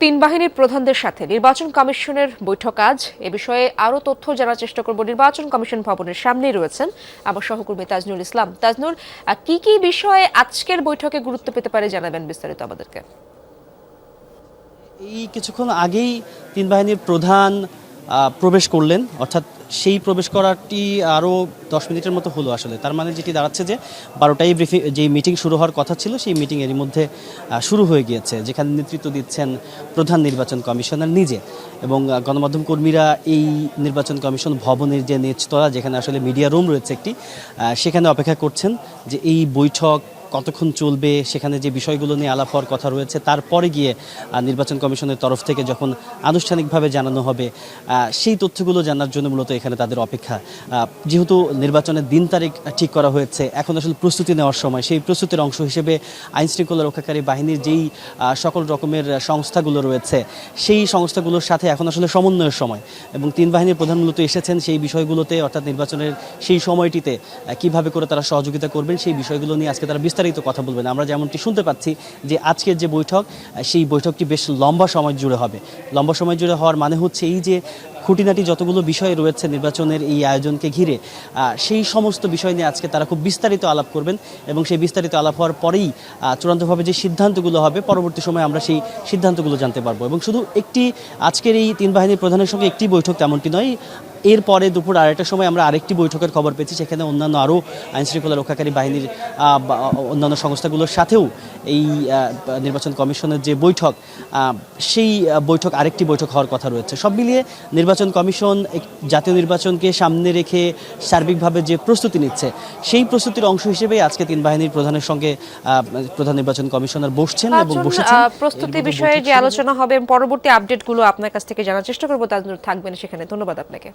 তিন বাহিনীর প্রধানদের সাথে নির্বাচন কমিশনের বৈঠক আজ। এ বিষয়ে আরো তথ্য জানার চেষ্টা করব। নির্বাচন কমিশন ভবনের সামনেই রয়েছেন আমার সহকর্মী তাজনুল ইসলাম। তাজনুল, কি কি বিষয়ে আজকের বৈঠকে গুরুত্ব পেতে পারে জানাবেন বিস্তারিত আমাদেরকে। এই কিছুক্ষণ আগেই তিন বাহিনীর প্রধান প্রবেশ করলেন, অর্থাৎ সেই প্রবেশ করাটি আরও 10 মিনিটের মতো হলো আসলে। তার মানে যেটি দাঁড়াচ্ছে যে 12টায় যেই মিটিং শুরু হওয়ার কথা ছিল সেই মিটিং এরই মধ্যে শুরু হয়ে গিয়েছে, যেখানে নেতৃত্ব দিচ্ছেন প্রধান নির্বাচন কমিশনার নিজে। এবং গণমাধ্যম কর্মীরা এই নির্বাচন কমিশন ভবনের যে নিচতলা, যেখানে আসলে মিডিয়া রুম রয়েছে একটি, সেখানে অপেক্ষা করছেন যে এই বৈঠক কতক্ষণ চলবে, সেখানে যে বিষয়গুলো নিয়ে আলাপ হওয়ার কথা রয়েছে, তারপরে গিয়ে নির্বাচন কমিশনের তরফ থেকে যখন আনুষ্ঠানিকভাবে জানানো হবে সেই তথ্যগুলো জানার জন্য মূলত এখানে তাদের অপেক্ষা। যেহেতু নির্বাচনের দিন তারিখ ঠিক করা হয়েছে, এখন আসলে প্রস্তুতি নেওয়ার সময়। সেই প্রস্তুতির অংশ হিসেবে আইনশৃঙ্খলা রক্ষাকারী বাহিনীর যেই সকল রকমের সংস্থাগুলো রয়েছে, সেই সংস্থাগুলোর সাথে এখন আসলে সমন্বয়ের সময়। এবং তিন বাহিনীর প্রধান মূলত এসেছেন সেই বিষয়গুলোতে, অর্থাৎ নির্বাচনের সেই সময়টিতে কিভাবে করে তারা সহযোগিতা করবেন সেই বিষয়গুলো নিয়ে আজকে তারা বিস্তারিত কথা বলবেন। আমরা যেমনটি শুনতে পাচ্ছি যে আজকের যে বৈঠক, সেই বৈঠকটি বেশ লম্বা সময় জুড়ে হবে। লম্বা সময় জুড়ে হওয়ার মানে হচ্ছে এই যে খুঁটিনাটি যতগুলো বিষয় রয়েছে নির্বাচনের এই আয়োজনকে ঘিরে, সেই সমস্ত বিষয় নিয়ে আজকে তারা খুব বিস্তারিত আলাপ করবেন। এবং সেই বিস্তারিত আলাপ হওয়ার পরেই চূড়ান্তভাবে যে সিদ্ধান্তগুলো হবে, পরবর্তী সময়ে আমরা সেই সিদ্ধান্তগুলো জানতে পারবো। এবং শুধু আজকের এই তিন বাহিনীর প্রধানের সঙ্গে একটি বৈঠক তেমনটি নয়, এরপরে দুপুর 2টার সময় আমরা আরেকটি বৈঠকের খবর পেয়েছি, সেখানে অন্যান্য আরও আইনশৃঙ্খলা রক্ষাকারী বাহিনীর অন্যান্য সংস্থাগুলোর সাথেও এই নির্বাচন কমিশনের যে বৈঠক, সেই বৈঠক আরেকটি বৈঠক হওয়ার কথা রয়েছে। সব মিলিয়ে নির্বাচন কমিশন জাতীয় নির্বাচনকে সামনে রেখে সার্বিকভাবে যে প্রস্তুতি নিচ্ছে, সেই প্রস্তুতির অংশ হিসেবে আজকে তিন বাহিনীর প্রধানের সঙ্গে প্রধান নির্বাচন কমিশনার বসছেন এবং বসেছেন। প্রস্তুতি বিষয়ে যে আলোচনা হবে, পরবর্তী আপডেটগুলো আপনার কাছ থেকে জানার চেষ্টা করবো। তাজনুল থাকবেন সেখানে। ধন্যবাদ আপনাকে।